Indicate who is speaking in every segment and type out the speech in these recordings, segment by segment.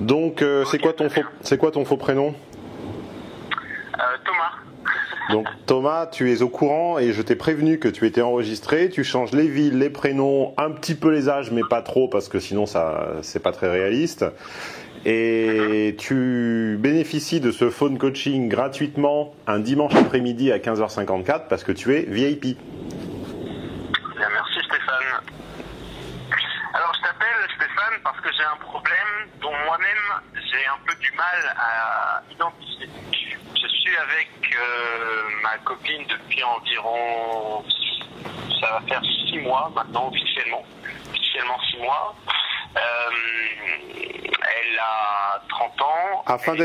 Speaker 1: Donc, c'est quoi ton faux prénom?
Speaker 2: Thomas.
Speaker 1: Donc Thomas, tu es au courant et je t'ai prévenu que tu étais enregistré. Tu changes les villes, les prénoms, un petit peu les âges, mais pas trop parce que sinon c'est pas très réaliste. Et tu bénéficies de ce phone coaching gratuitement un dimanche après-midi à 15h54 parce que tu es VIP.
Speaker 2: Bien, merci Stéphane. Alors je t'appelle Stéphane parce que j'ai un problème dont moi-même j'ai un peu du mal à identifier. Je suis avec ma copine depuis environ, ça va faire 6 mois maintenant officiellement 6 mois. Elle a 30 ans.
Speaker 1: Afin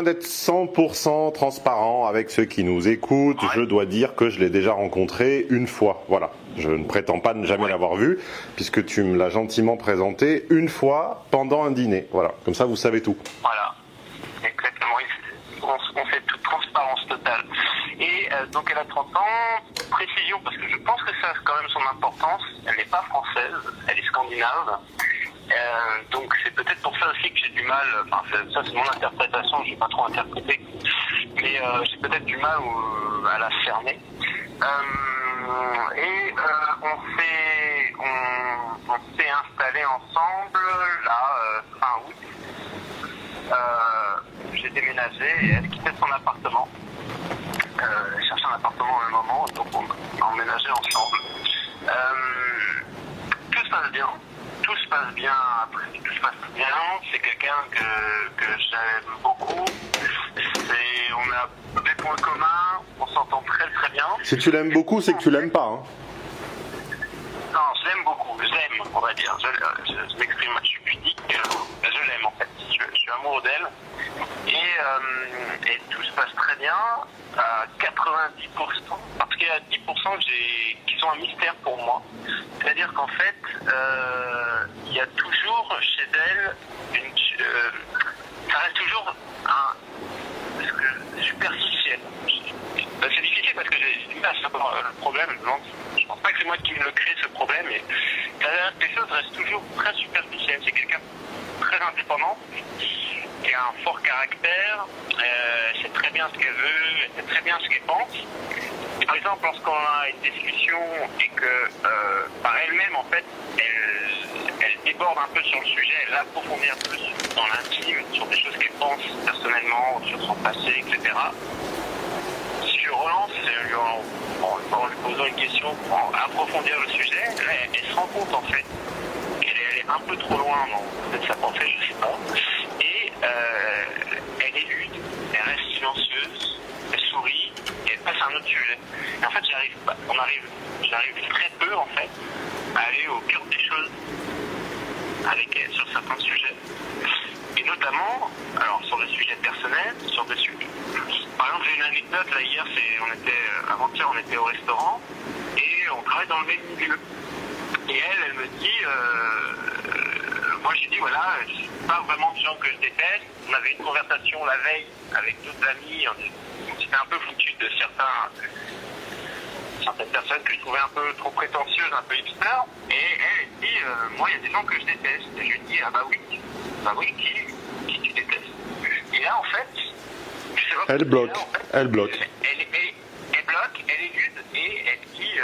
Speaker 1: d'être 100% transparent avec ceux qui nous écoutent, je dois dire que je l'ai déjà rencontré une fois. Voilà. Je ne prétends pas ne jamais l'avoir vu, puisque tu me l'as gentiment présenté une fois pendant un dîner. Voilà. Comme ça, vous savez tout.
Speaker 2: Voilà. Exactement. On fait toute transparence totale. Et donc elle a 30 ans. Précision, parce que je pense que ça a quand même son importance. Elle n'est pas française, elle est scandinave. Donc c'est peut-être pour ça aussi que j'ai du mal, enfin ça c'est mon interprétation, je n'ai pas trop interprété, mais j'ai peut-être du mal à la cerner. On s'est installés ensemble là, fin août. J'ai déménagé et elle quittait son appartement. Elle cherchait un appartement à un moment, donc on a emménagé ensemble. Tout se passe bien. Tout se passe bien, après tout se passe bien, c'est quelqu'un que j'aime beaucoup, on a des points communs, on s'entend très très bien.
Speaker 1: Si tu l'aimes beaucoup, c'est que tu l'aimes pas, hein.
Speaker 2: Non, je l'aime beaucoup, je l'aime, on va dire, je m'exprime, je suis pudique, je l'aime en fait, je suis amoureux d'elle, et tout se passe très bien, à 90%, parce qu'il y a 10% qui sont un mystère pour moi. C'est-à-dire qu'en fait, il y a toujours chez elle ça reste toujours superficiel. C'est difficile parce que j'ai du mal à savoir le problème. Je pense pas que c'est moi qui me le crée ce problème, mais les choses restent toujours très superficielles. C'est quelqu'un de très indépendant, qui a un fort caractère, elle sait très bien ce qu'elle veut, elle sait très bien ce qu'elle pense. Et par exemple, lorsqu'on a une discussion et que par elle-même, en fait, elle déborde un peu sur le sujet, elle approfondit un peu dans l'intime, sur des choses qu'elle pense personnellement, sur son passé, etc. Si je relance, en lui posant une question pour approfondir le sujet, elle se rend compte en fait qu'elle est un peu trop loin dans sa pensée, je sais pas. Et elle élude, elle reste silencieuse, elle sourit et elle passe à un autre sujet. Et en fait, j'arrive très peu en fait à aller au cœur des choses avec elle sur certains sujets. Et notamment, alors sur des sujets personnels, sur des sujets. Par exemple, j'ai une anecdote là hier, avant-hier on était au restaurant et on travaille dans le même milieu. Et elle me dit, moi j'ai dit voilà, je suis pas vraiment du genre que je déteste. On avait une conversation la veille avec d'autres amis, on s'était un peu foutu de certaines personnes que je trouvais un peu trop prétentieuses, un peu hipster. Et elle dit, moi il y a des gens que je déteste. Et je lui dis, ah bah oui, qui tu détestes? Et là en fait, je sais pas.
Speaker 1: Elle bloque. Elle bloque.
Speaker 2: Elle bloque, elle élude et elle dit,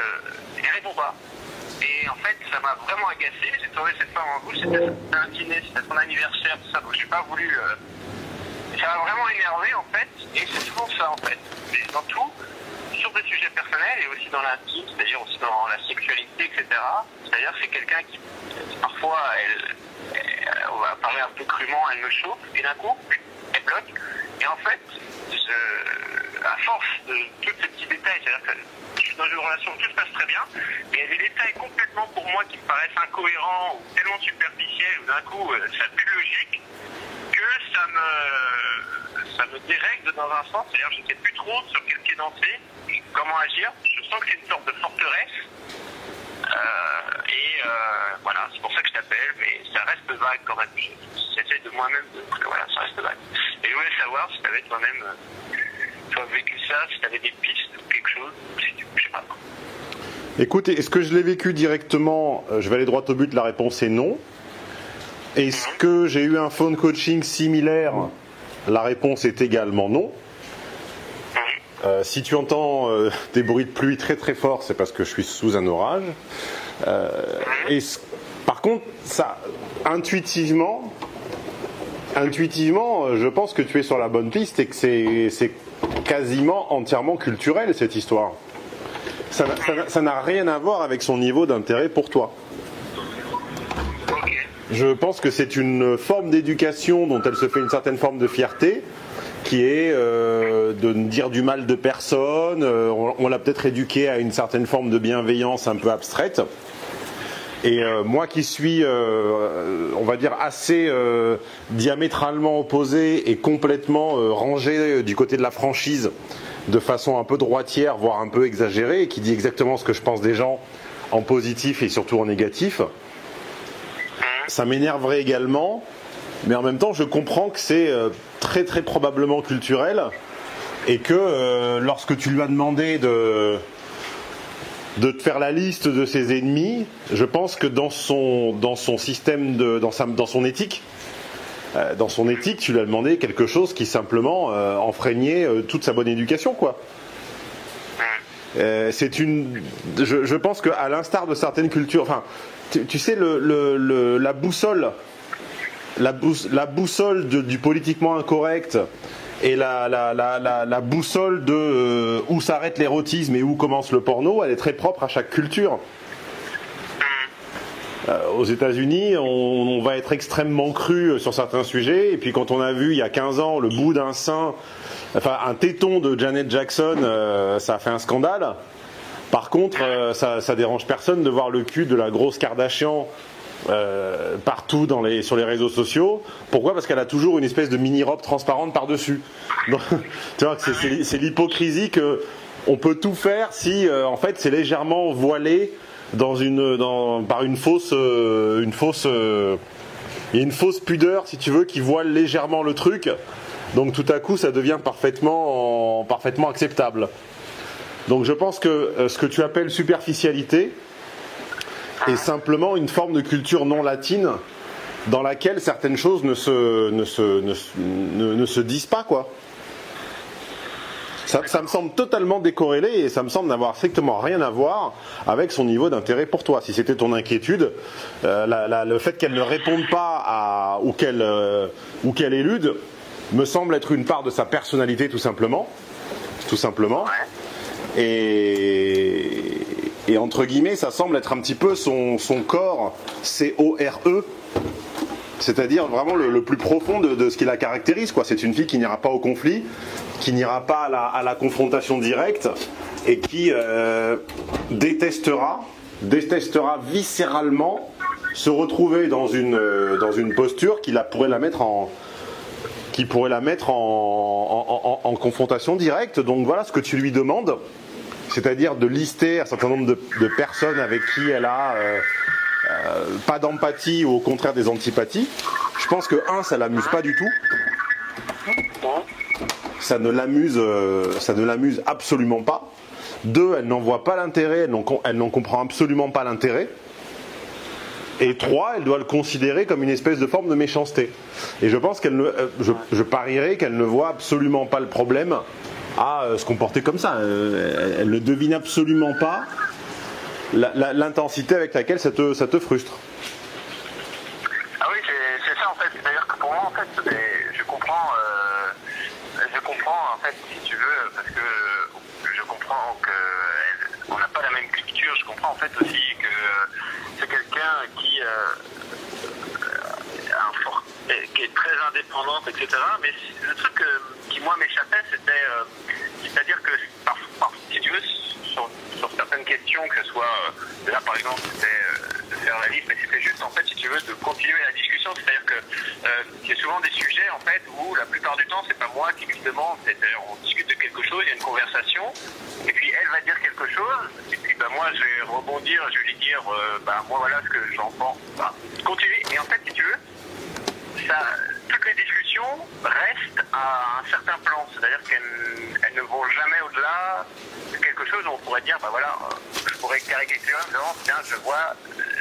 Speaker 2: elle répond pas. Et en fait, ça m'a vraiment agacé. J'ai trouvé cette femme en bouche. C'était un dîner, c'était son anniversaire, tout ça. Donc j'ai pas voulu. Ça m'a vraiment énervé en fait. Et c'est souvent ça en fait. Mais dans tout, sur des sujets personnels et aussi dans l'intime, c'est-à-dire aussi dans la sexualité, etc. C'est-à-dire que c'est quelqu'un qui parfois, on va parler un peu crûment, elle me chauffe. Et d'un coup, elle bloque. Et en fait, à force de tous ces petits détails, c'est-à-dire que je suis dans une relation où tout se passe très bien, mais il y a des détails complètement pour moi qui me paraissent incohérents ou tellement superficiels, où d'un coup ça n'a plus de logique, que ça me dérègle dans un sens, c'est-à-dire que je ne sais plus trop sur quel pied danser, comment agir, je sens que c'est une sorte de forteresse, voilà, c'est pour ça que je t'appelle, mais ça reste vague quand même, j'essaie de moi-même, voilà, ça reste vague. Et je voulais savoir si tu avais toi-même vécu ça, si tu avais des pistes ou quelque chose, je sais pas.
Speaker 1: Écoute, est-ce que je l'ai vécu directement? Je vais aller droit au but, la réponse est non. Est-ce que j'ai eu un phone coaching similaire? La réponse est également non. Si tu entends des bruits de pluie très très forts, c'est parce que je suis sous un orage. Par contre, ça, intuitivement, je pense que tu es sur la bonne piste et que c'est quasiment entièrement culturel cette histoire. Ça n'a rien à voir avec son niveau d'intérêt pour toi. Je pense que c'est une forme d'éducation dont elle se fait une certaine forme de fierté, qui est de ne dire du mal de personne. On l'a peut-être éduqué à une certaine forme de bienveillance un peu abstraite. Et moi qui suis, on va dire, assez diamétralement opposé et complètement rangé du côté de la franchise, de façon un peu droitière, voire un peu exagérée, et qui dit exactement ce que je pense des gens en positif et surtout en négatif, ça m'énerverait également, mais en même temps je comprends que c'est très très probablement culturel, et que lorsque tu lui as demandé de te faire la liste de ses ennemis, je pense que dans son système, dans son éthique, tu lui as demandé quelque chose qui simplement enfreignait toute sa bonne éducation, quoi. Je pense qu'à l'instar de certaines cultures, enfin, tu sais, la boussole du politiquement incorrect et la boussole de où s'arrête l'érotisme et où commence le porno, elle est très propre à chaque culture. Aux États-Unis, on va être extrêmement cru sur certains sujets, et puis quand on a vu il y a 15 ans le bout d'un sein, enfin un téton de Janet Jackson, ça a fait un scandale. Par contre, ça dérange personne de voir le cul de la grosse Kardashian partout sur les réseaux sociaux. Pourquoi? Parce qu'elle a toujours une espèce de mini-robe transparente par-dessus. Donc, tu vois, c'est l'hypocrisie que on peut tout faire si en fait c'est légèrement voilé par une fausse pudeur, si tu veux, qui voile légèrement le truc. Donc tout à coup ça devient parfaitement acceptable. Donc je pense que ce que tu appelles superficialité est simplement une forme de culture non latine dans laquelle certaines choses ne se disent pas, quoi. Ça me semble totalement décorrélé, et ça me semble n'avoir strictement rien à voir avec son niveau d'intérêt pour toi. Si c'était ton inquiétude, le fait qu'elle ne réponde pas ou qu'elle élude me semble être une part de sa personnalité, tout simplement. Et entre guillemets, ça semble être un petit peu son corps, C-O-R-E, c'est-à-dire vraiment le plus profond de ce qui la caractérise, quoi. C'est une fille qui n'ira pas au conflit, qui n'ira pas à la confrontation directe, et qui détestera viscéralement se retrouver dans une posture qui pourrait la mettre en confrontation directe. Donc voilà ce que tu lui demandes, c'est-à-dire de lister un certain nombre de personnes avec qui elle a pas d'empathie ou au contraire des antipathies. Je pense que ça l'amuse pas du tout. Ça ne l'amuse absolument pas. 2, elle n'en voit pas l'intérêt, elle n'en comprend absolument pas l'intérêt. Et 3, elle doit le considérer comme une espèce de forme de méchanceté. Et je pense je parierais qu'elle ne voit absolument pas le problème à se comporter comme ça. Elle ne devine absolument pas l'intensité avec laquelle ça te frustre.
Speaker 2: Ah oui, c'est ça en fait. C'est-à-dire que pour moi, en fait, je comprends en fait, si tu veux, parce que je comprends qu'on n'a pas la même culture. Je comprends en fait aussi que c'est quelqu'un qui est très indépendante, etc. Mais le truc qui moi m'échappait, c'est-à-dire que si tu veux, sur certaines questions, que ce soit là par exemple c'était de faire la liste, mais c'était juste en fait, si tu veux, de continuer la discussion. C'est-à-dire que il y a souvent des sujets en fait où la plupart du temps c'est pas moi qui lui demande, c'est-à-dire on discute de quelque chose, il y a une conversation, et puis elle va dire quelque chose, et puis moi je vais rebondir, je vais lui dire moi voilà ce que j'en pense. Continue, et en fait si tu veux, toutes les discussions restent à un certain plan, c'est-à-dire qu'elles ne vont jamais au-delà de quelque chose où on pourrait dire, je pourrais caricaturer en disant, tiens, je vois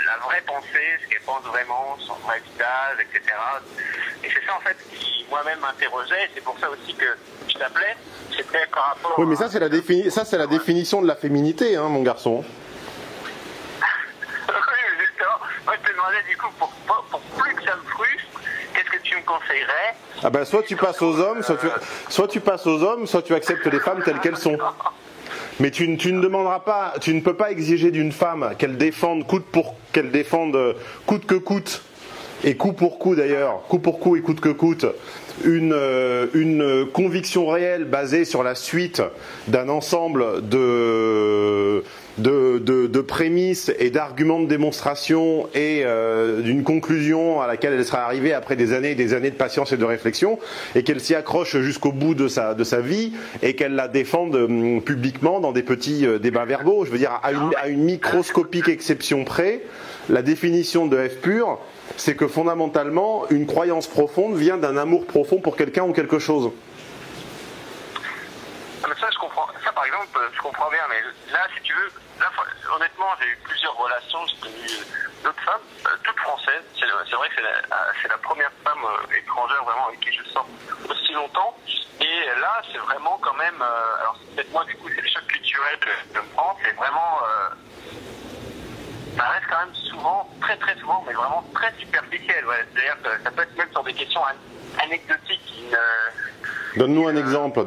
Speaker 2: la vraie pensée, ce qu'elle pense vraiment, son vrai visage, etc. Et c'est ça en fait qui moi-même m'interrogeait, et c'est pour ça aussi que je t'appelais, c'était par rapport
Speaker 1: Oui, mais ça c'est la définition de la féminité, hein, mon garçon.
Speaker 2: Oui, justement, moi je te demandais du coup, pour plus que ça me frustre, qu'est-ce que tu me conseillerais?
Speaker 1: Ah ben soit tu passes aux hommes, soit tu passes aux hommes, soit tu acceptes les femmes telles qu'elles sont. Mais tu ne demanderas pas, tu ne peux pas exiger d'une femme qu'elle défende coûte que coûte, et coup pour coup d'ailleurs, coup pour coup et coûte que coûte, une conviction réelle basée sur la suite d'un ensemble de prémices et d'arguments de démonstration et d'une conclusion à laquelle elle sera arrivée après des années et des années de patience et de réflexion, et qu'elle s'y accroche jusqu'au bout de sa vie et qu'elle la défende publiquement dans des petits débats verbaux. Je veux dire, à une microscopique exception près, la définition de F pur, c'est que fondamentalement, une croyance profonde vient d'un amour profond pour quelqu'un ou quelque chose.
Speaker 2: Mais ça, je comprends. Ça, par exemple, je comprends bien. Mais là, si tu veux, là, honnêtement, j'ai eu plusieurs relations. J'ai connu d'autres femmes, toutes françaises. C'est vrai que c'est la première femme étrangère vraiment avec qui je sors aussi longtemps. Et là, c'est vraiment quand même. Alors, c'est peut-être moi, du coup, c'est le choc culturel que je me prends. C'est vraiment. Ça reste quand même souvent, très très souvent, mais vraiment très superficiel. Ouais. C'est-à-dire que ça peut être même sur des questions anecdotiques.
Speaker 1: Donne-nous un exemple.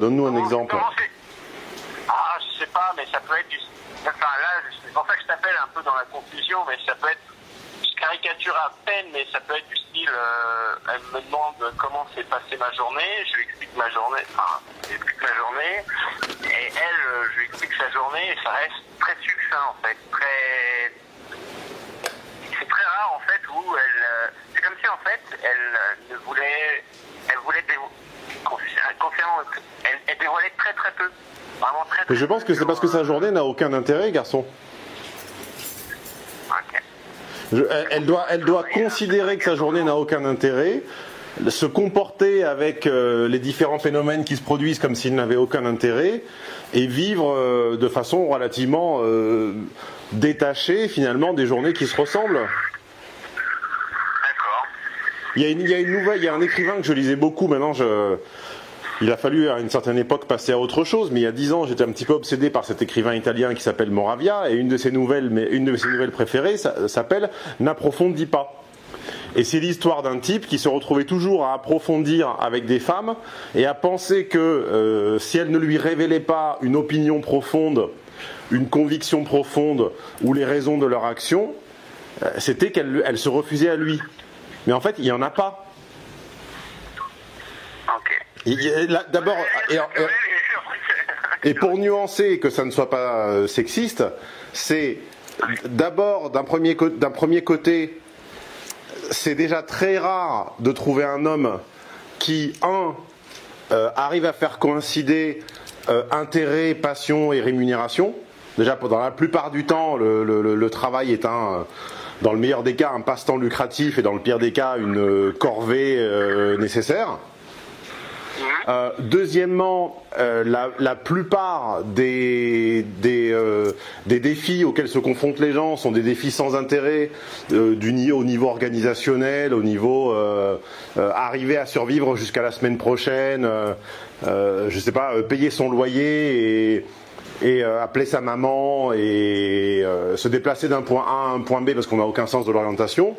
Speaker 2: Ah, je sais pas, mais ça peut être du... Enfin là, c'est pour ça que je t'appelle un peu dans la confusion, mais ça peut être... Je caricature à peine, mais ça peut être du style... elle me demande comment s'est passée ma journée, je lui explique ma journée, et elle, je lui explique sa journée, et ça reste très succinct en fait, c'est très rare en fait où elle... C'est comme si en fait elle voulait elle dévoilait très très peu. Vraiment très, très
Speaker 1: Mais je pense que c'est parce que sa journée n'a aucun intérêt, garçon.
Speaker 2: Okay.
Speaker 1: Elle doit considérer que sa journée n'a aucun intérêt, se comporter avec les différents phénomènes qui se produisent comme s'ils n'avaient aucun intérêt, et vivre de façon relativement détachée finalement des journées qui se ressemblent.
Speaker 2: D'accord.
Speaker 1: Il y a un écrivain que je lisais beaucoup, maintenant il a fallu à une certaine époque passer à autre chose, mais il y a 10 ans j'étais un petit peu obsédé par cet écrivain italien qui s'appelle Moravia, et une de ses nouvelles préférées s'appelle N'approfondis pas. Et c'est l'histoire d'un type qui se retrouvait toujours à approfondir avec des femmes et à penser que si elles ne lui révélaient pas une opinion profonde, une conviction profonde ou les raisons de leur action, c'était qu'elles se refusaient à lui. Mais en fait, il n'y en a pas. D'abord, et pour nuancer que ça ne soit pas sexiste, c'est d'abord d'un premier côté, c'est déjà très rare de trouver un homme qui, arrive à faire coïncider intérêt, passion et rémunération. Déjà, dans la plupart du temps, le travail est dans le meilleur des cas, un passe-temps lucratif, et dans le pire des cas, une corvée nécessaire. Deuxièmement, la plupart des défis auxquels se confrontent les gens sont des défis sans intérêt, au niveau organisationnel, au niveau arriver à survivre jusqu'à la semaine prochaine, je sais pas, payer son loyer et appeler sa maman et se déplacer d'un point A à un point B parce qu'on n'a aucun sens de l'orientation.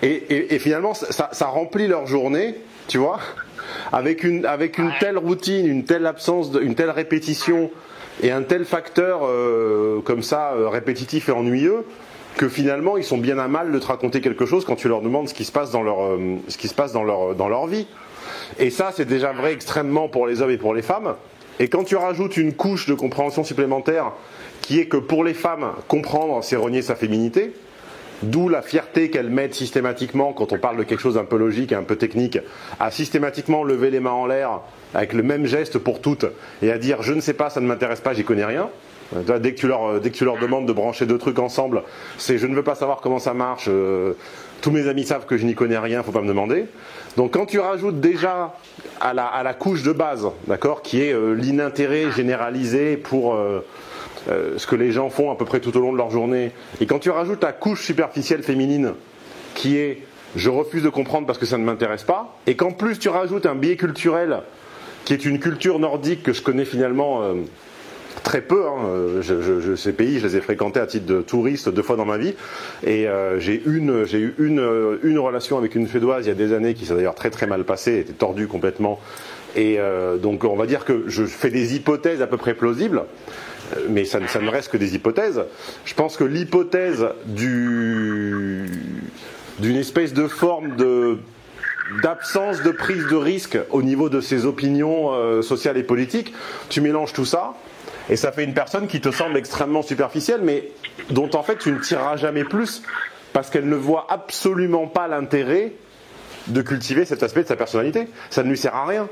Speaker 1: Et finalement, ça remplit leur journée, tu vois, avec une telle routine, une telle absence, une telle répétition et un tel facteur comme ça répétitif et ennuyeux, que finalement ils sont bien à mal de te raconter quelque chose quand tu leur demandes ce qui se passe dans leur vie. Et ça, c'est déjà vrai extrêmement pour les hommes et pour les femmes. Et quand tu rajoutes une couche de compréhension supplémentaire, qui est que pour les femmes, comprendre, c'est renier sa féminité. D'où la fierté qu'elles mettent systématiquement, quand on parle de quelque chose d'un peu logique et un peu technique, à systématiquement lever les mains en l'air avec le même geste pour toutes et à dire je ne sais pas, ça ne m'intéresse pas, j'y connais rien. Dès que tu leur demandes de brancher deux trucs ensemble, c'est je ne veux pas savoir comment ça marche, tous mes amis savent que je n'y connais rien, faut pas me demander. Donc quand tu rajoutes déjà à la couche de base, d'accord, qui est l'inintérêt généralisé pour ce que les gens font à peu près tout au long de leur journée, et quand tu rajoutes la couche superficielle féminine qui est je refuse de comprendre parce que ça ne m'intéresse pas, et qu'en plus tu rajoutes un biais culturel qui est une culture nordique que je connais finalement très peu, hein. Ces pays, je les ai fréquentés à titre de touriste 2 fois dans ma vie, et j'ai eu une relation avec une Suédoise il y a des années qui s'est d'ailleurs très très mal passée, était tordue complètement, et donc on va dire que je fais des hypothèses à peu près plausibles, mais ça ne reste que des hypothèses. Je pense que l'hypothèse d'une espèce de forme d'absence de prise de risque au niveau de ses opinions sociales et politiques, tu mélanges tout ça, et ça fait une personne qui te semble extrêmement superficielle, mais dont en fait tu ne tireras jamais plus, parce qu'elle ne voit absolument pas l'intérêt de cultiver cet aspect de sa personnalité. Ça ne lui sert à rien.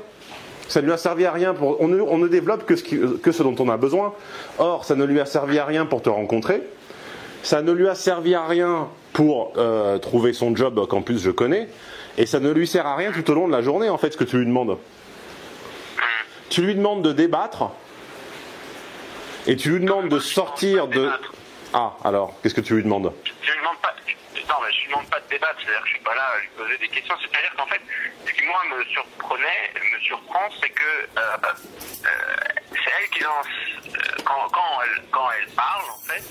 Speaker 1: Ça ne lui a servi à rien. On ne développe que ce dont on a besoin. Or, ça ne lui a servi à rien pour te rencontrer. Ça ne lui a servi à rien pour trouver son job qu'en plus je connais. Et ça ne lui sert à rien tout au long de la journée, en fait, ce que tu lui demandes. Tu lui demandes de débattre. Et tu lui demandes de sortir de... Ah, alors, qu'est-ce que tu lui demandes?
Speaker 2: Je lui demande pas... Non, mais je lui demande pas de débattre, c'est-à-dire que je suis pas là à lui poser des questions. C'est-à-dire qu'en fait, ce qui moi me surprend, c'est que c'est elle qui lance... Quand elle parle, en fait,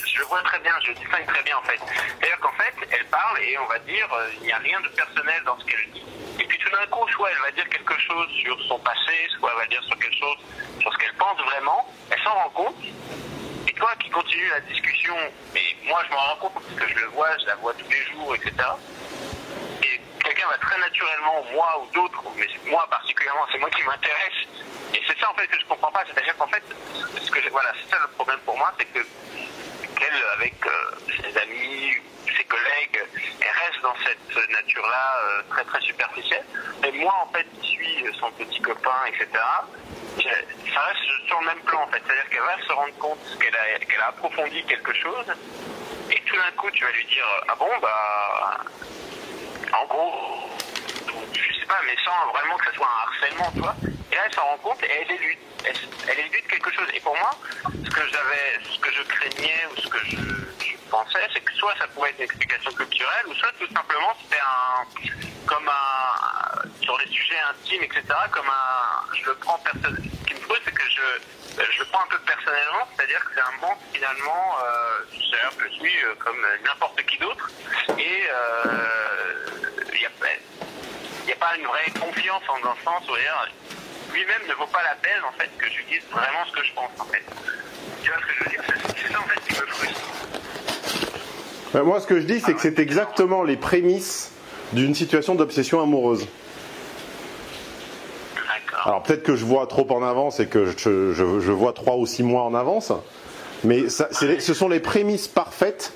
Speaker 2: je vois très bien, je distingue très bien, en fait. C'est-à-dire qu'en fait, elle parle et on va dire, il n'y a rien de personnel dans ce qu'elle dit. Et puis tout d'un coup, soit elle va dire quelque chose sur son passé, soit elle va dire sur quelque chose sur ce qu'elle pense vraiment, elle s'en rend compte. Et toi qui continues la discussion, et moi je m'en rends compte parce que je le vois, je la vois tous les jours, etc. Et quelqu'un va très naturellement, moi ou d'autres, mais moi particulièrement, c'est moi qui m'intéresse. Et c'est ça en fait que je comprends pas, c'est-à-dire qu'en fait, voilà, c'est ça le problème pour moi, c'est que qu'elle, avec ses amis, ses collègues, elle reste dans cette nature-là très très superficielle. Et moi en fait, qui suis son petit copain, etc., ça reste sur le même plan en fait, c'est-à-dire qu'elle va se rendre compte qu'elle a approfondi quelque chose, et tout d'un coup tu vas lui dire ah bon bah en gros je sais pas, mais sans vraiment que ça soit un harcèlement, tu vois. Et là elle s'en rend compte et elle élude quelque chose. Et pour moi, ce que je craignais ou ce que je pensais, c'est que soit ça pouvait être une explication culturelle, ou soit tout simplement c'était sur les sujets intimes, etc., je le prends personnellement. Ce qui me frustre, c'est que je le prends un peu personnellement, c'est-à-dire que c'est un manque finalement, c'est-à-dire que je suis comme n'importe qui d'autre, et il n'y a pas une vraie confiance dans le sens où lui-même ne vaut pas la peine en fait que je lui dise vraiment ce que je pense en fait. Tu vois ce que je veux dire? C'est ça en fait qui me frustre.
Speaker 1: Moi ce que je dis c'est que c'est exactement les prémices d'une situation d'obsession amoureuse. Alors peut-être que je vois trop en avance et que je vois 3 ou 6 mois en avance, mais ce sont les prémices parfaites,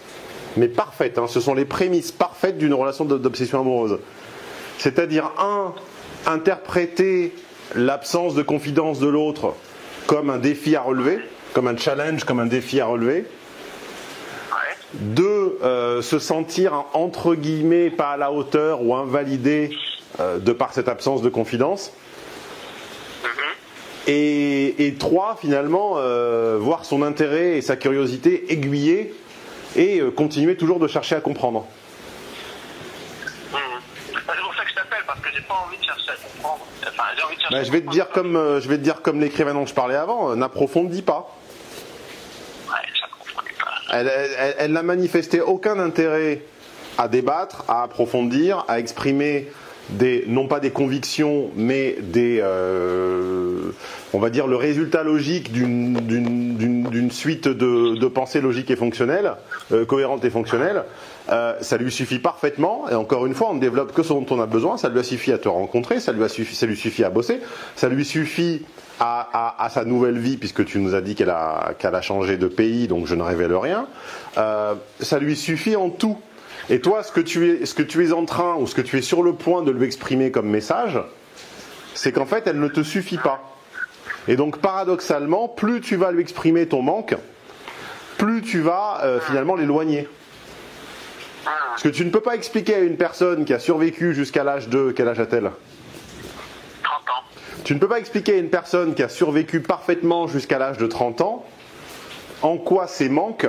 Speaker 1: mais parfaites, hein, ce sont les prémices parfaites d'une relation d'obsession amoureuse. C'est-à-dire, interpréter l'absence de confidence de l'autre comme un défi à relever, comme un challenge, comme un défi à relever. 2, se sentir entre guillemets pas à la hauteur ou invalidé de par cette absence de confidence. Et 3, finalement, voir son intérêt et sa curiosité aiguiller et continuer toujours de chercher à comprendre.
Speaker 2: C'est pour ça que je t'appelle, parce que j'ai pas envie de chercher à comprendre. Enfin, j'ai envie de chercher
Speaker 1: je vais te dire comme l'écrivain dont je parlais avant, n'approfondis pas. Elle n'a manifesté aucun intérêt à débattre, à approfondir, à exprimer non pas des convictions, mais on va dire le résultat logique d'une suite de pensées logiques et fonctionnelles, cohérentes et fonctionnelles. Ça lui suffit parfaitement, et encore une fois, on ne développe que ce dont on a besoin. Ça lui a suffi à te rencontrer, ça lui suffit à bosser, ça lui suffit à sa nouvelle vie, puisque tu nous as dit qu'elle a changé de pays, donc je ne révèle rien. Ça lui suffit en tout. Et toi, ce que tu es en train, ou ce que tu es sur le point de lui exprimer comme message, c'est qu'en fait, elle ne te suffit pas. Et donc, paradoxalement, plus tu vas lui exprimer ton manque, plus tu vas finalement l'éloigner. Parce que tu ne peux pas expliquer à une personne qui a survécu jusqu'à l'âge de... Quel âge a-t-elle?
Speaker 2: 30 ans.
Speaker 1: Tu ne peux pas expliquer à une personne qui a survécu parfaitement jusqu'à l'âge de 30 ans en quoi ces manques,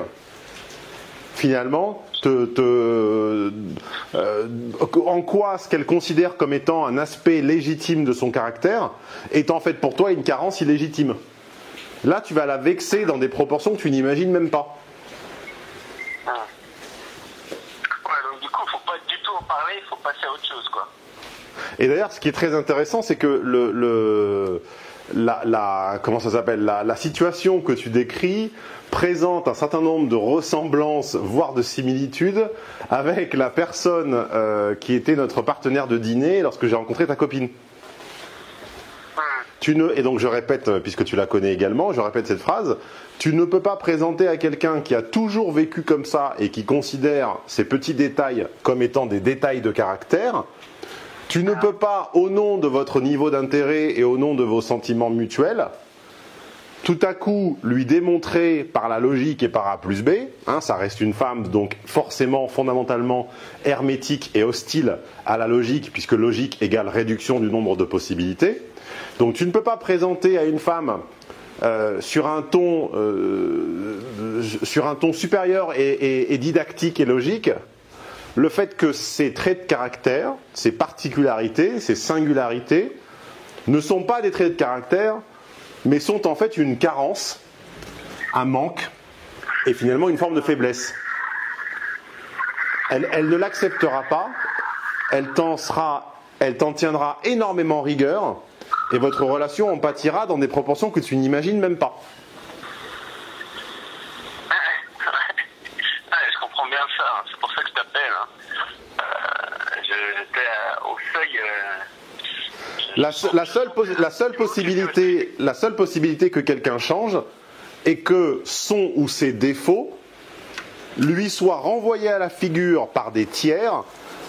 Speaker 1: finalement, en quoi ce qu'elle considère comme étant un aspect légitime de son caractère est en fait pour toi une carence illégitime. Là, tu vas la vexer dans des proportions que tu n'imagines même pas.
Speaker 2: Ouais, donc du coup, faut pas du tout en parler, il faut passer à autre chose, quoi.
Speaker 1: Et d'ailleurs, ce qui est très intéressant, c'est que comment ça s'appelle, la situation que tu décris présente un certain nombre de ressemblances, voire de similitudes, avec la personne qui était notre partenaire de dîner lorsque j'ai rencontré ta copine. Et donc je répète, puisque tu la connais également, je répète cette phrase, tu ne peux pas présenter à quelqu'un qui a toujours vécu comme ça et qui considère ces petits détails comme étant des détails de caractère, tu ne peux pas, au nom de votre niveau d'intérêt et au nom de vos sentiments mutuels, tout à coup lui démontrer par la logique et par A plus B, ça reste une femme donc forcément, fondamentalement hermétique et hostile à la logique, puisque logique égale réduction du nombre de possibilités. Donc tu ne peux pas présenter à une femme sur un ton supérieur et didactique et logique le fait que ces traits de caractère, ces particularités, ces singularités ne sont pas des traits de caractère, mais sont en fait une carence, un manque et finalement une forme de faiblesse. Elle ne l'acceptera pas, elle t'en tiendra énormément rigueur. Et votre relation en pâtira dans des proportions que tu n'imagines même pas.
Speaker 2: Je comprends bien ça, hein. C'est pour ça que je t'appelle. J'étais au seuil.
Speaker 1: La seule possibilité que quelqu'un change est que son ou ses défauts lui soient renvoyés à la figure par des tiers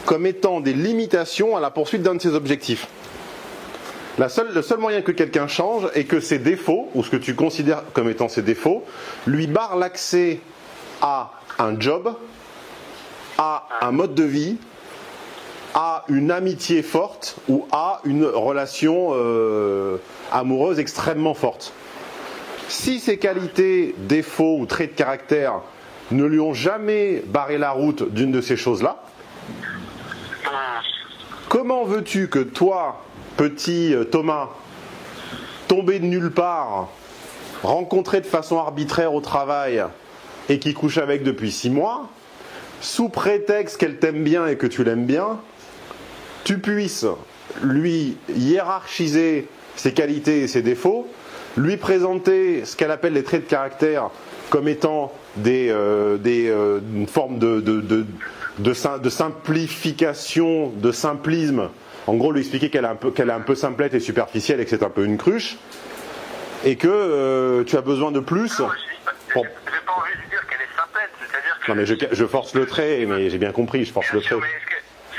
Speaker 1: comme étant des limitations à la poursuite d'un de ses objectifs. Le seul moyen que quelqu'un change est que ses défauts, ou ce que tu considères comme étant ses défauts, lui barrent l'accès à un job, à un mode de vie, à une amitié forte ou à une relation amoureuse extrêmement forte. Si ces qualités, défauts ou traits de caractère ne lui ont jamais barré la route d'une de ces choses-là, comment veux-tu que toi, petit Thomas, tombé de nulle part, rencontré de façon arbitraire au travail et qui couche avec depuis 6 mois, sous prétexte qu'elle t'aime bien et que tu l'aimes bien, tu puisses lui hiérarchiser ses qualités et ses défauts, lui présenter ce qu'elle appelle les traits de caractère comme étant une forme de simplification, de simplisme. En gros, lui expliquer qu'elle est un peu simplette et superficielle et que c'est un peu une cruche, et que tu as besoin de plus.
Speaker 2: Non, j'ai pas envie de dire qu'elle est simplette, c'est-à-dire que...
Speaker 1: Non, mais je force le trait, mais j'ai bien compris, je force le trait.
Speaker 2: Mais ce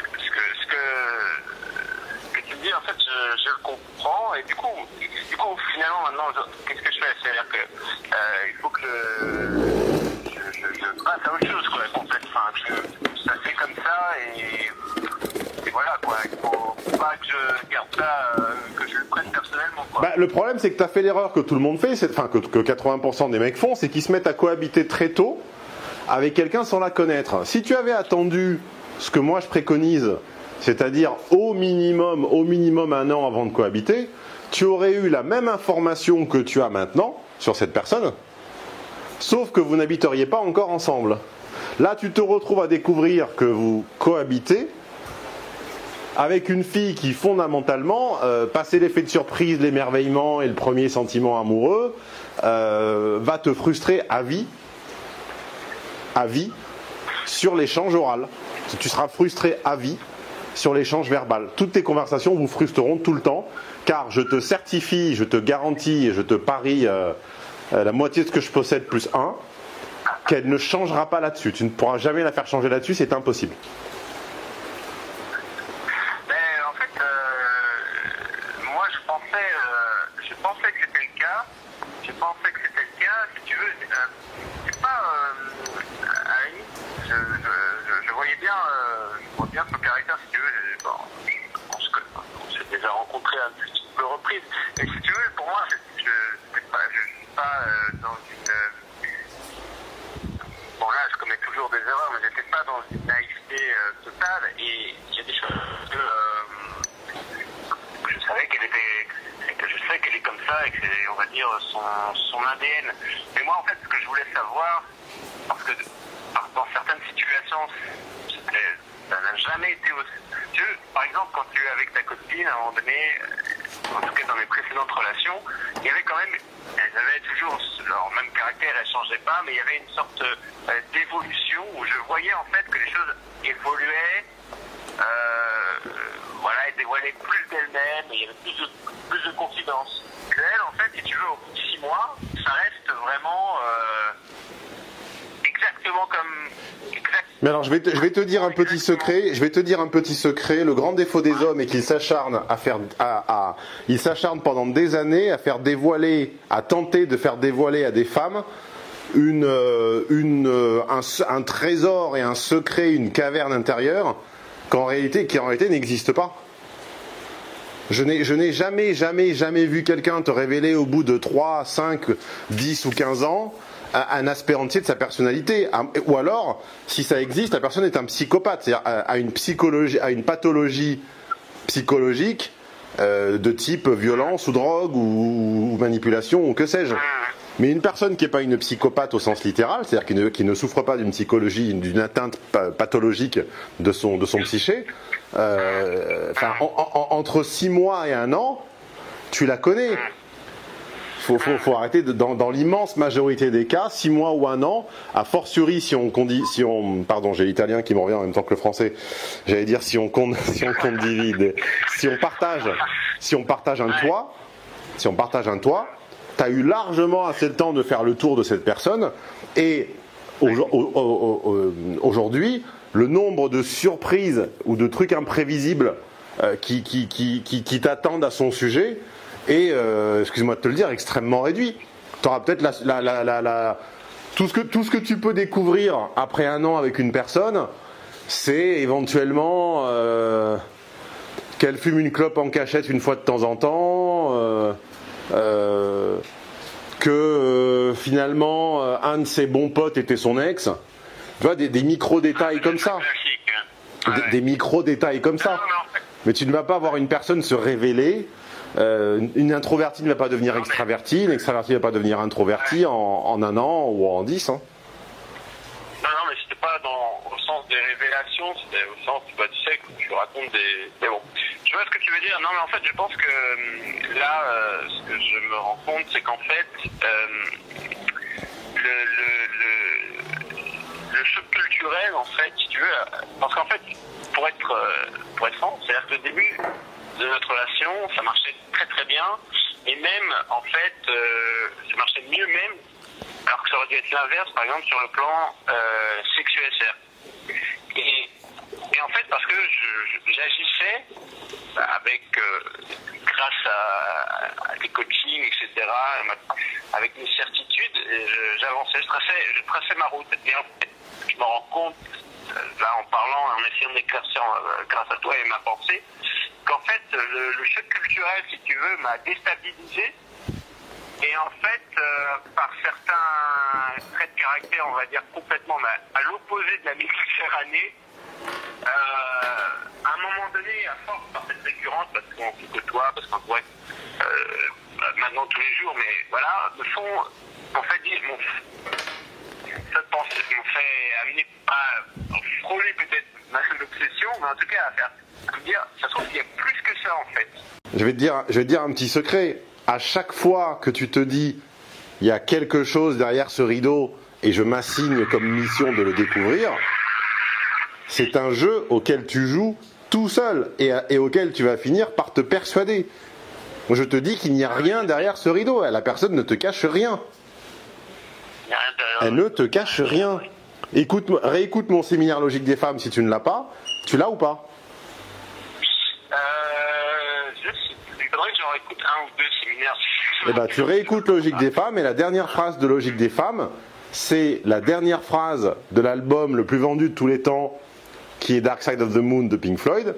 Speaker 2: que tu me dis, en fait, je le comprends, et du coup finalement, maintenant, qu'est-ce que je fais? C'est-à-dire que il faut que je passe à autre chose, quoi, en fait. Enfin, ça fait comme ça, et voilà, quoi. Il faut pas que je garde ça, que je le prenne personnellement, quoi.
Speaker 1: Le problème, c'est que tu as fait l'erreur que tout le monde fait, que 80% des mecs font, c'est qu'ils se mettent à cohabiter très tôt avec quelqu'un sans la connaître. Si tu avais attendu ce que moi je préconise, c'est-à-dire au minimum 1 an avant de cohabiter, tu aurais eu la même information que tu as maintenant sur cette personne, sauf que vous n'habiteriez pas encore ensemble. Là, tu te retrouves à découvrir que vous cohabitez avec une fille qui, fondamentalement, passé l'effet de surprise, l'émerveillement et le premier sentiment amoureux, va te frustrer à vie sur l'échange oral. Tu seras frustré à vie sur l'échange verbal. Toutes tes conversations vous frustreront tout le temps, car je te certifie, je te garantis et je te parie la moitié de ce que je possède plus 1, qu'elle ne changera pas là-dessus. Tu ne pourras jamais la faire changer là-dessus, c'est impossible.
Speaker 2: pensais que c'était le cas. Je pensais que c'était le cas. Si tu veux, c'est pas... à la limite, je voyais bien, son caractère, si tu veux. Bon, on s'est déjà rencontrés à multiples reprises. Et si tu veux, pour moi, je suis pas dans une toujours des erreurs, mais j'étais pas dans une naïveté totale. Et il y a des choses que je savais qu'elle était, que je sais qu'elle est comme ça et que c'est, on va dire, son ADN. Mais moi, en fait, ce que je voulais savoir, parce que dans certaines situations, ça n'a jamais été aussi. Par exemple, quand tu es avec ta copine, à un moment donné, en tout cas dans mes précédentes relations, il y avait quand même, elles avaient toujours leur même caractère, elles ne changeaient pas, mais il y avait une sorte d'évolution où je voyais en fait que les choses évoluaient, voilà, elles dévoilaient plus d'elles-mêmes, et il y avait plus de confidence. Que elle, en fait, si tu veux, au bout de 6 mois, ça reste vraiment exactement comme...
Speaker 1: Mais alors je vais te dire un petit secret. Je vais te dire un petit secret. Le grand défaut des hommes est qu'ils s'acharnent ils s'acharnent pendant des années à faire dévoiler, à tenter de faire dévoiler à des femmes un trésor et un secret, une caverne intérieure qui en réalité n'existe pas. Je n'ai jamais vu quelqu'un te révéler au bout de 3, 5, 10 ou 15 ans un aspect entier de sa personnalité. Ou alors, si ça existe, la personne est un psychopathe, c'est-à-dire à une pathologie psychologique de type violence ou drogue ou manipulation ou que sais-je. Mais une personne qui n'est pas une psychopathe au sens littéral, c'est-à-dire qui ne souffre pas d'une psychologie, d'une atteinte pathologique de son psyché, entre 6 mois et 1 an, tu la connais. Faut arrêter dans l'immense majorité des cas, 6 mois ou 1 an, a fortiori pardon, j'ai l'italien qui me revient en même temps que le français. J'allais dire si on divise, si on partage un toit, t'as eu largement assez de temps de faire le tour de cette personne. Et aujourd'hui, le nombre de surprises ou de trucs imprévisibles qui t'attendent à son sujet est, excuse-moi de te le dire, extrêmement réduit. Tu auras peut-être tout ce que tu peux découvrir après 1 an avec une personne, c'est éventuellement qu'elle fume une clope en cachette une fois de temps en temps, que finalement un de ses bons potes était son ex. Tu vois, des micro-détails comme ça. Des micro-détails comme ça. Mais tu ne vas pas voir une personne se révéler. Une introvertie ne va pas devenir extravertie, une extravertie ne va pas devenir introvertie en 1 an ou en 10. Hein.
Speaker 2: Non, mais c'était pas au sens des révélations, c'était au sens, tu sais, que tu racontes des... Mais bon, je vois ce que tu veux dire. Non, mais en fait, je pense que là, ce que je me rends compte, c'est qu'en fait, le choc culturel, en fait, si tu veux, parce qu'en fait, pour être franc, c'est-à-dire que le début de notre relation, ça marchait très très bien, et même, en fait, ça marchait mieux même, alors que ça aurait dû être l'inverse, par exemple, sur le plan sexuel. Et en fait, parce que j'agissais avec, grâce à des coachings, etc., avec une certitude, j'avançais, je traçais ma route. Et en fait, je me rends compte, là, en parlant, en essayant d'éclaircir grâce à toi et ma pensée, qu'en fait, le choc culturel, si tu veux, m'a déstabilisé. Et en fait, par certains traits de caractère, on va dire complètement à l'opposé de la Méditerranée, à un moment donné, à force, par cette récurrence, parce qu'on se côtoie, parce qu'on voit maintenant tous les jours, mais voilà, me font, en fait, cette pensée m'ont fait amener, pas frôler peut-être l'obsession, mais en tout cas à me dire, ça se trouve qu'il y a plus que ça en fait.
Speaker 1: Je vais te dire un petit secret. À chaque fois que tu te dis, il y a quelque chose derrière ce rideau et je m'assigne comme mission de le découvrir, c'est un jeu auquel tu joues tout seul et auquel tu vas finir par te persuader. Je te dis qu'il n'y a rien derrière ce rideau. La personne ne te cache rien. Elle ne te cache rien. Réécoute mon séminaire logique des femmes si tu ne l'as pas. Tu l'as ou pas?
Speaker 2: Il faudrait que j'en réécoute 1 ou 2 séminaires.
Speaker 1: Eh ben, tu réécoutes Logique des femmes et la dernière phrase de Logique des femmes, c'est la dernière phrase de l'album le plus vendu de tous les temps, qui est Dark Side of the Moon de Pink Floyd.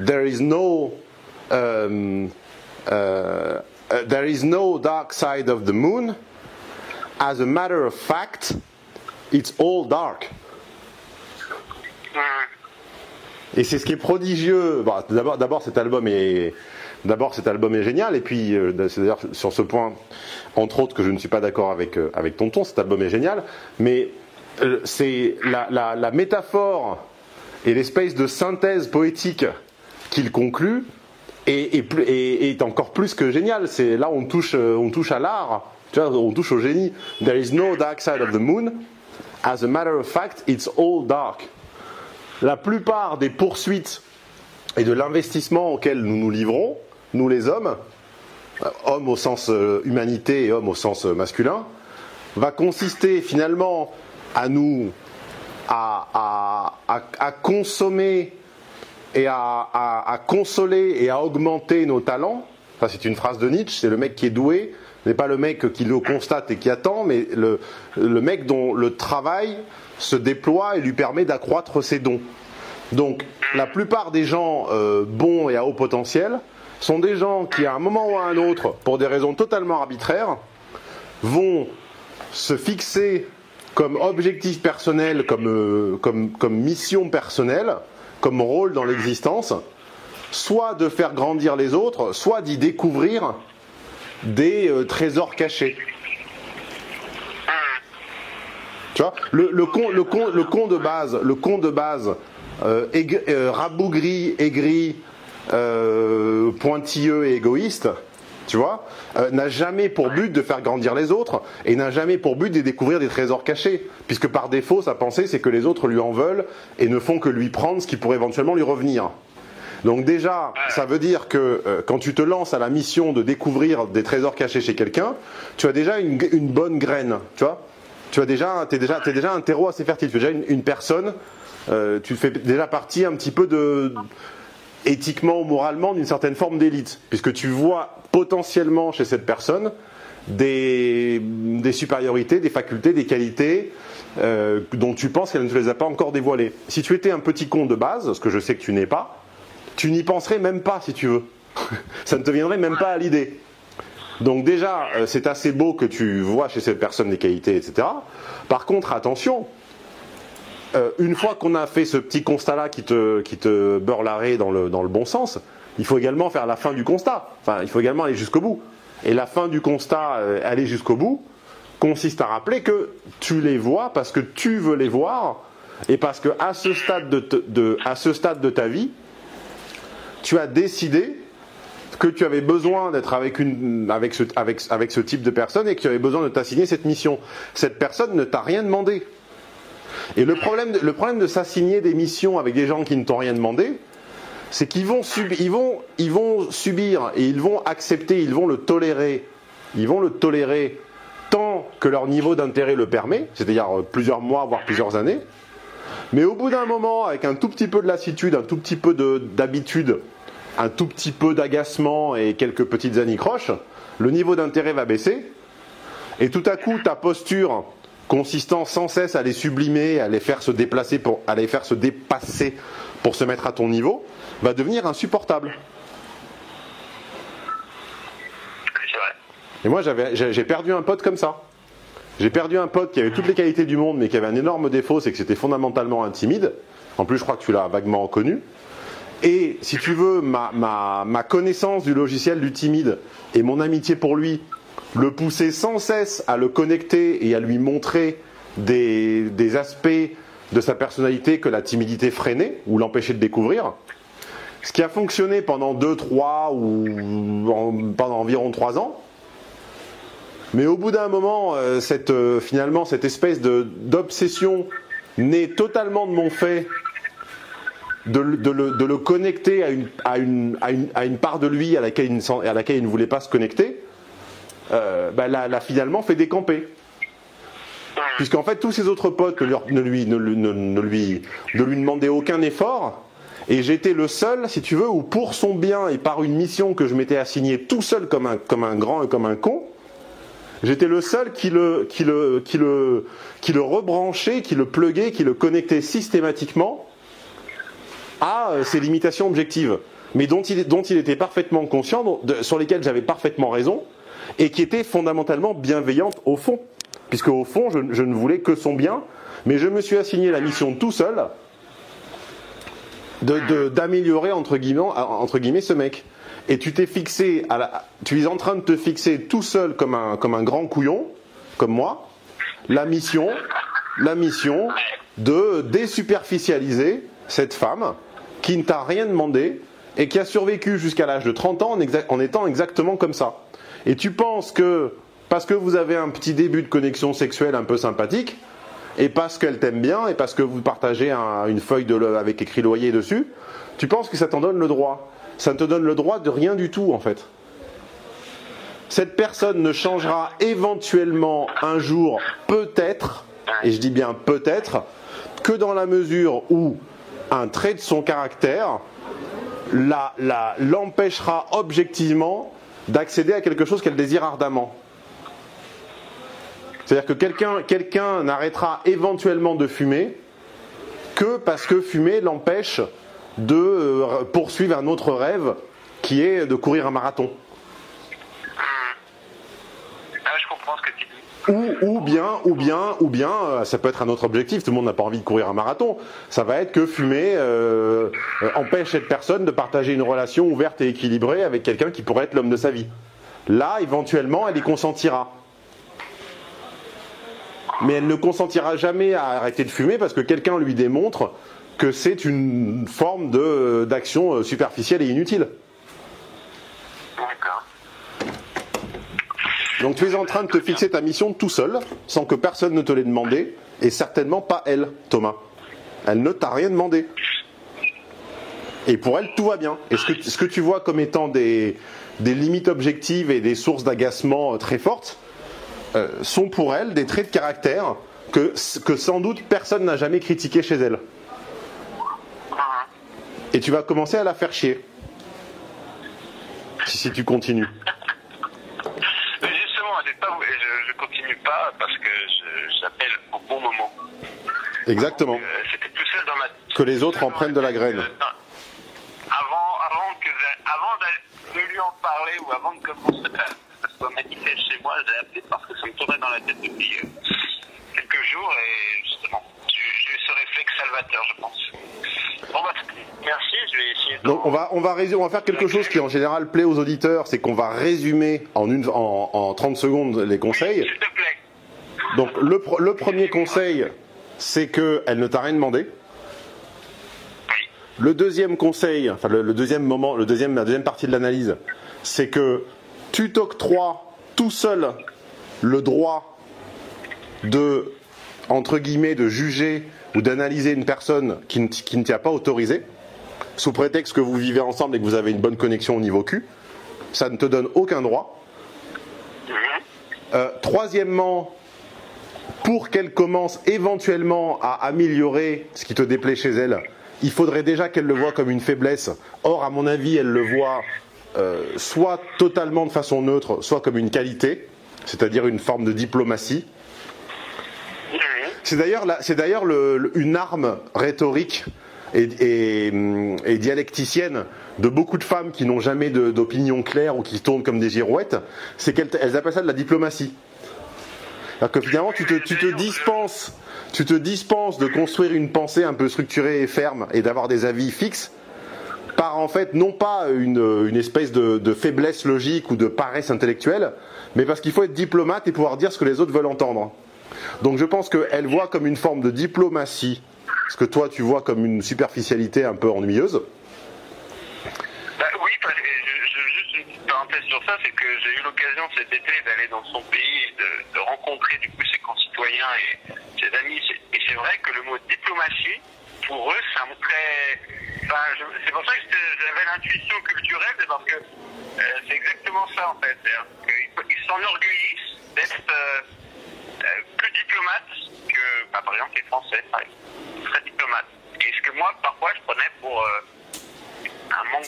Speaker 1: There is no dark side of the moon. As a matter of fact, it's all dark. Et c'est ce qui est prodigieux. Bon, d'abord cet album est génial. Et puis c'est d'ailleurs sur ce point, entre autres, que je ne suis pas d'accord avec Tonton. Cet album est génial, mais c'est la métaphore et l'espèce de synthèse poétique qu'il conclut est encore plus que génial. C'est là on touche à l'art. Tu vois, on touche au génie. There is no dark side of the moon. As a matter of fact, it's all dark. La plupart des poursuites et de l'investissement auquel nous nous livrons, nous les hommes, hommes au sens humanité et hommes au sens masculin, va consister finalement à consommer et à consoler et à augmenter nos talents. Ça, c'est une phrase de Nietzsche, c'est le mec qui est doué, n'est pas le mec qui le constate et qui attend, mais le mec dont le travail se déploie et lui permet d'accroître ses dons. Donc la plupart des gens bons et à haut potentiel sont des gens qui, à un moment ou à un autre, pour des raisons totalement arbitraires, vont se fixer comme objectif personnel, comme mission personnelle, comme rôle dans l'existence, soit de faire grandir les autres, soit d'y découvrir des trésors cachés. Tu vois, le con de base, rabougri, aigri, pointilleux et égoïste, tu vois, n'a jamais pour but de faire grandir les autres et n'a jamais pour but de découvrir des trésors cachés, puisque par défaut sa pensée c'est que les autres lui en veulent et ne font que lui prendre ce qui pourrait éventuellement lui revenir. Donc déjà, ça veut dire que quand tu te lances à la mission de découvrir des trésors cachés chez quelqu'un, tu as déjà une bonne graine, tu vois. T'es déjà un terreau assez fertile. Tu es déjà une personne, tu fais déjà partie un petit peu éthiquement ou moralement d'une certaine forme d'élite, puisque tu vois potentiellement chez cette personne des supériorités, des facultés, des qualités dont tu penses qu'elle ne te les a pas encore dévoilées. Si tu étais un petit con de base, ce que je sais que tu n'es pas, tu n'y penserais même pas si tu veux. Ça ne te viendrait même pas à l'idée. Donc déjà, c'est assez beau que tu vois chez cette personne des qualités, etc. Par contre, attention, une fois qu'on a fait ce petit constat-là qui te beurre l'arrêt dans le bon sens, il faut également faire la fin du constat. Enfin, il faut également aller jusqu'au bout. Et la fin du constat, aller jusqu'au bout, consiste à rappeler que tu les vois parce que tu veux les voir et parce que à ce stade de ta vie, tu as décidé que tu avais besoin d'être avec ce type de personne et que tu avais besoin de t'assigner cette mission. Cette personne ne t'a rien demandé. Et le problème de s'assigner des missions avec des gens qui ne t'ont rien demandé, c'est qu'ils vont subir et ils vont accepter, ils vont le tolérer tant que leur niveau d'intérêt le permet, c'est-à-dire plusieurs mois, voire plusieurs années. Mais au bout d'un moment, avec un tout petit peu de lassitude, un tout petit peu d'habitude, un tout petit peu d'agacement et quelques petites anicroches, le niveau d'intérêt va baisser, et tout à coup ta posture consistant sans cesse à les sublimer, à les faire se déplacer, à les faire se dépasser pour se mettre à ton niveau, va devenir insupportable.
Speaker 2: C'est vrai.
Speaker 1: Et moi j'ai perdu un pote comme ça. J'ai perdu un pote qui avait toutes les qualités du monde mais qui avait un énorme défaut, c'est que c'était fondamentalement un timide. En plus je crois que tu l'as vaguement connu. Et si tu veux, ma connaissance du logiciel du timide et mon amitié pour lui le poussait sans cesse à le connecter et à lui montrer des aspects de sa personnalité que la timidité freinait ou l'empêchait de découvrir. Ce qui a fonctionné pendant 2, 3 ou pendant environ 3 ans. Mais au bout d'un moment, finalement, cette espèce d'obsession née totalement de mon fait de le connecter à une part de lui à laquelle il ne voulait pas se connecter, l'a finalement fait décamper. Puisqu'en fait tous ses autres potes ne lui demandaient aucun effort, et j'étais le seul, si tu veux, où pour son bien et par une mission que je m'étais assigné tout seul comme un grand et comme un con, j'étais le seul qui le rebranchait, qui le pluguait, qui le connectait systématiquement à ses limitations objectives, mais dont il était parfaitement conscient, sur lesquelles j'avais parfaitement raison, et qui étaient fondamentalement bienveillantes au fond. puisque au fond, je ne voulais que son bien, mais je me suis assigné la mission tout seul d'améliorer entre guillemets ce mec. Et tu t'es fixé, tu es en train de te fixer tout seul comme un grand couillon, comme moi, la mission de désuperficialiser cette femme qui ne t'a rien demandé et qui a survécu jusqu'à l'âge de 30 ans en étant exactement comme ça. Et tu penses que, parce que vous avez un petit début de connexion sexuelle un peu sympathique, et parce qu'elle t'aime bien, et parce que vous partagez une feuille avec écrit loyer dessus, tu penses que ça t'en donne le droit. Ça ne te donne le droit de rien du tout, en fait. Cette personne ne changera éventuellement un jour, peut-être, et je dis bien peut-être, que dans la mesure où un trait de son caractère l'empêchera objectivement d'accéder à quelque chose qu'elle désire ardemment. C'est-à-dire que quelqu'un n'arrêtera éventuellement de fumer que parce que fumer l'empêche de poursuivre un autre rêve qui est de courir un marathon.
Speaker 2: Je comprends ce que tu dis.
Speaker 1: Ou bien, ça peut être un autre objectif. Tout le monde n'a pas envie de courir un marathon. Ça va être que fumer empêche cette personne de partager une relation ouverte et équilibrée avec quelqu'un qui pourrait être l'homme de sa vie. Là, éventuellement, elle y consentira. Mais elle ne consentira jamais à arrêter de fumer parce que quelqu'un lui démontre que c'est une forme d'action superficielle et inutile.
Speaker 2: D'accord.
Speaker 1: Donc tu es en train de te fixer ta mission tout seul, sans que personne ne te l'ait demandé, et certainement pas elle, Thomas. Elle ne t'a rien demandé. Et pour elle, tout va bien. Et ce que tu vois comme étant des limites objectives et des sources d'agacement très fortes, sont pour elle des traits de caractère que sans doute personne n'a jamais critiqué chez elle. Et tu vas commencer à la faire chier. Si tu continues.
Speaker 2: Justement, je continue pas parce que j'appelle au bon moment.
Speaker 1: Exactement.
Speaker 2: C'était tout seul dans ma...
Speaker 1: Que les autres en prennent de la graine.
Speaker 2: Avant de lui en parler ou avant de commencer à ça soit manifeste chez moi, j'ai appelé parce que ça me tournait dans la tête depuis quelques jours et justement, j'ai eu ce réflexe salvateur, je pense. Bon bah, merci, je vais essayer de...
Speaker 1: Donc on va faire quelque chose qui en général plaît aux auditeurs, c'est qu'on va résumer en 30 secondes les conseils.
Speaker 2: Oui, s'il te plaît.
Speaker 1: Donc le premier conseil, c'est qu'elle ne t'a rien demandé. Le deuxième conseil, enfin la deuxième partie de l'analyse, c'est que tu t'octroies tout seul le droit de, entre guillemets, de juger ou d'analyser une personne qui ne t'y a pas autorisé, sous prétexte que vous vivez ensemble et que vous avez une bonne connexion au niveau cul. Ça ne te donne aucun droit. Troisièmement, pour qu'elle commence éventuellement à améliorer ce qui te déplaît chez elle, il faudrait déjà qu'elle le voie comme une faiblesse. Or, à mon avis, elle le voit soit totalement de façon neutre, soit comme une qualité, c'est-à-dire une forme de diplomatie. C'est d'ailleurs une arme rhétorique et dialecticienne de beaucoup de femmes qui n'ont jamais d'opinion claire ou qui tournent comme des girouettes, c'est qu'elles appellent ça de la diplomatie. C'est-à-dire que finalement, tu te dispenses de construire une pensée un peu structurée et ferme et d'avoir des avis fixes par en fait non pas une espèce de faiblesse logique ou de paresse intellectuelle, mais parce qu'il faut être diplomate et pouvoir dire ce que les autres veulent entendre. Donc je pense qu'elle voit comme une forme de diplomatie ce que toi tu vois comme une superficialité un peu ennuyeuse.
Speaker 2: Oui, parce que juste une petite parenthèse sur ça, c'est que j'ai eu l'occasion cet été d'aller dans son pays et de rencontrer du coup ses concitoyens et ses amis. Et c'est vrai que le mot diplomatie, pour eux, ça me très... c'est pour ça que j'avais l'intuition culturelle, c'est parce que c'est exactement ça en fait. C'est-à-dire qu'ils s'enorgueillissent d'être plus diplomates que, par exemple, les Français, par exemple. Très diplomates. Et ce que moi, parfois, je prenais pour un manque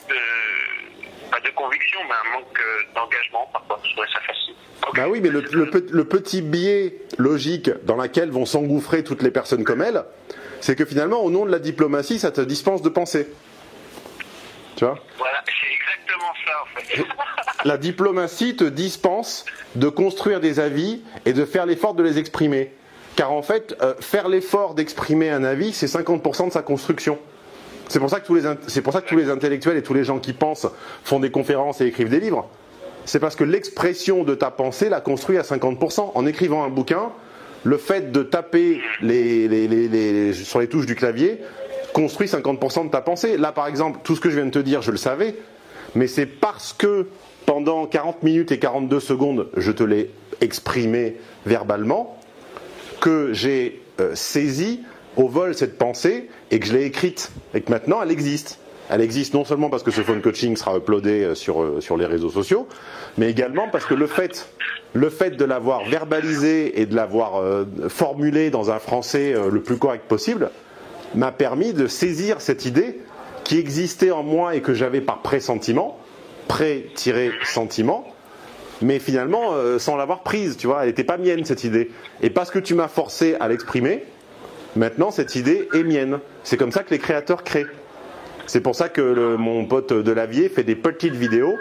Speaker 2: pas de conviction, mais un manque d'engagement, parfois. Je trouvais ça facile. Okay.
Speaker 1: Bah oui, mais le petit biais logique dans lequel vont s'engouffrer toutes les personnes comme elle, c'est que finalement, au nom de la diplomatie, ça te dispense de penser. Tu vois ?
Speaker 2: Voilà, c'est exactement ça, en fait.
Speaker 1: la diplomatie te dispense de construire des avis et de faire l'effort de les exprimer. Car en fait, faire l'effort d'exprimer un avis, c'est 50% de sa construction. C'est pour ça que tous les intellectuels et tous les gens qui pensent font des conférences et écrivent des livres. C'est parce que l'expression de ta pensée la construit à 50%. En écrivant un bouquin, le fait de taper sur les touches du clavier construit 50% de ta pensée. Là, par exemple, tout ce que je viens de te dire, je le savais, mais c'est parce que pendant 40 minutes et 42 secondes, je te l'ai exprimé verbalement, que j'ai saisi au vol cette pensée et que je l'ai écrite et que maintenant elle existe. Elle existe non seulement parce que ce phone coaching sera uploadé sur les réseaux sociaux, mais également parce que le fait de l'avoir verbalisé et de l'avoir formulé dans un français le plus correct possible m'a permis de saisir cette idée qui existait en moi et que j'avais par pressentiment, pré-sentiment, mais finalement sans l'avoir prise, tu vois, elle n'était pas mienne cette idée. Et parce que tu m'as forcé à l'exprimer, maintenant cette idée est mienne. C'est comme ça que les créateurs créent. C'est pour ça que mon pote Delavier fait des petites vidéos.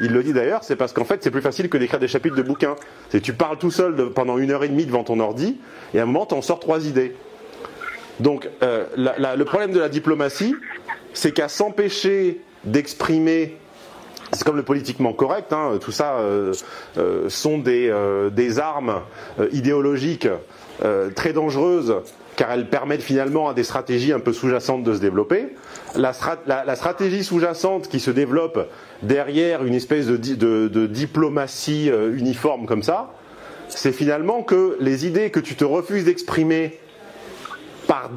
Speaker 1: Il le dit d'ailleurs, c'est parce qu'en fait c'est plus facile que d'écrire des chapitres de bouquins. C'est tu parles tout seul pendant 1h30 devant ton ordi, et à un moment tu en sors 3 idées. Donc le problème de la diplomatie, c'est qu'à s'empêcher d'exprimer, c'est comme le politiquement correct, hein, tout ça sont des armes idéologiques très dangereuses, car elles permettent finalement à des stratégies un peu sous-jacentes de se développer. La stratégie sous-jacente qui se développe derrière une espèce de diplomatie uniforme comme ça, c'est finalement que les idées que tu te refuses d'exprimer par,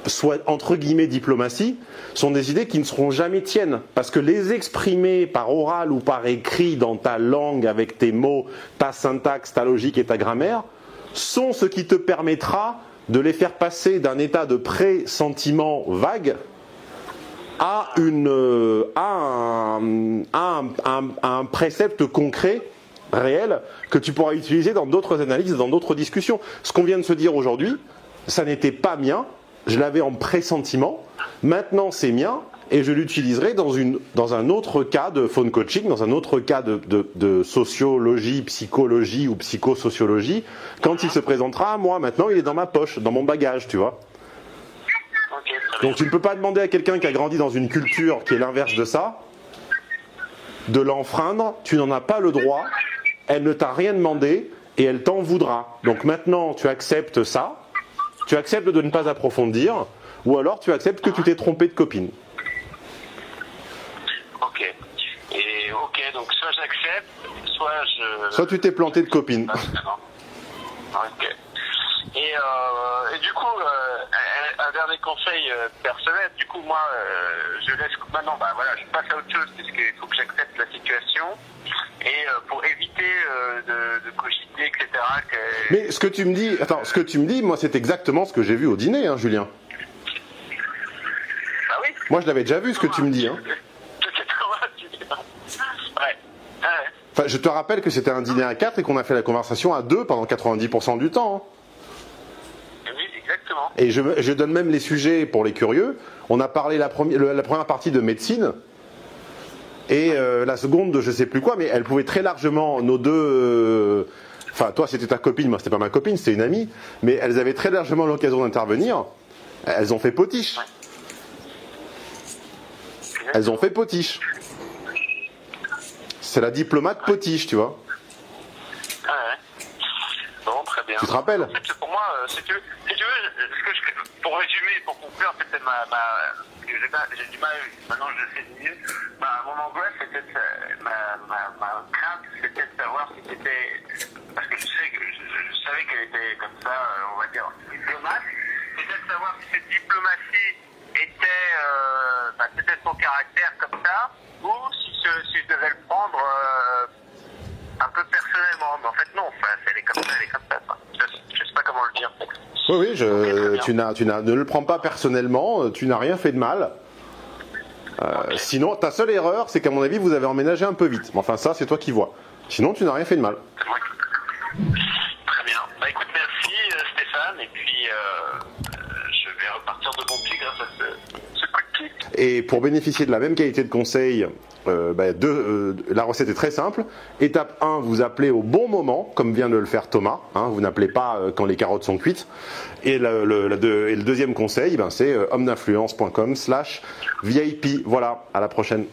Speaker 1: soit entre guillemets, diplomatie, sont des idées qui ne seront jamais tiennes. Parce que les exprimer par oral ou par écrit dans ta langue, avec tes mots, ta syntaxe, ta logique et ta grammaire, sont ce qui te permettra de les faire passer d'un état de pré-sentiment vague à un précepte concret, réel, que tu pourras utiliser dans d'autres analyses, dans d'autres discussions. Ce qu'on vient de se dire aujourd'hui, ça n'était pas mien, je l'avais en pressentiment, maintenant c'est mien, et je l'utiliserai dans un autre cas de phone coaching, dans un autre cas de sociologie, psychologie ou psychosociologie, quand il se présentera à moi. Maintenant il est dans ma poche, dans mon bagage, tu vois. Donc tu ne peux pas demander à quelqu'un qui a grandi dans une culture qui est l'inverse de ça, de l'enfreindre, tu n'en as pas le droit, elle ne t'a rien demandé, et elle t'en voudra. Donc maintenant tu acceptes ça, tu acceptes de ne pas approfondir, ou alors tu acceptes que tu t'es trompé de copine.
Speaker 2: Ok. Et ok, donc soit j'accepte,
Speaker 1: soit tu t'es planté de copine.
Speaker 2: Ok. Et du coup, un dernier conseil personnel, du coup moi je laisse maintenant, bah voilà, je passe à autre chose puisqu'il faut que j'accepte la situation. Et pour éviter de cogiter, etc.
Speaker 1: Mais ce que tu me dis, moi c'est exactement ce que j'ai vu au dîner, hein, Julien.
Speaker 2: Ah oui.
Speaker 1: Moi je l'avais déjà vu ce que tu me dis. Hein.
Speaker 2: Ouais.
Speaker 1: Enfin, je te rappelle que c'était un dîner à 4 et qu'on a fait la conversation à 2 pendant 90% du temps. Hein.
Speaker 2: Oui, exactement.
Speaker 1: Et je donne même les sujets pour les curieux. On a parlé la première partie de médecine. Et la seconde de je sais plus quoi, mais elle pouvait très largement, nos deux... Enfin, toi c'était ta copine, moi c'était pas ma copine, c'était une amie. Mais elles avaient très largement l'occasion d'intervenir. Elles ont fait potiche. Elles ont fait potiche. C'est la diplomate potiche, tu vois.
Speaker 2: Ah ouais. Bon, très bien.
Speaker 1: Tu te rappelles?
Speaker 2: En fait, pour moi, si tu veux, pour résumer, pour conclure, c'était j'ai du mal, maintenant je le sais mieux. Mon angoisse, c'était ma crainte, c'était de savoir si c'était, parce que je savais qu'elle était comme ça, on va dire, diplomate, c'était de savoir si cette diplomatie c'était son caractère comme ça, ou si je devais le prendre un peu personnellement. Mais en fait, non, elle est comme ça. Je sais pas comment le dire.
Speaker 1: Oui, ne le prends pas personnellement, tu n'as rien fait de mal. Okay. Sinon, ta seule erreur, c'est qu'à mon avis, vous avez emménagé un peu vite. Mais enfin, ça, c'est toi qui vois. Sinon, tu n'as rien fait de mal.
Speaker 2: Très bien. Bah écoute, merci Stéphane. Et puis, je vais repartir de bon pied grâce à ce coup de pied.
Speaker 1: Et pour bénéficier de la même qualité de conseil, la recette est très simple. Étape 1, vous appelez au bon moment, comme vient de le faire Thomas. Vous n'appelez pas quand les carottes sont cuites. Et le deuxième conseil, c'est homme-d'influence.com/VIP. Voilà, à la prochaine.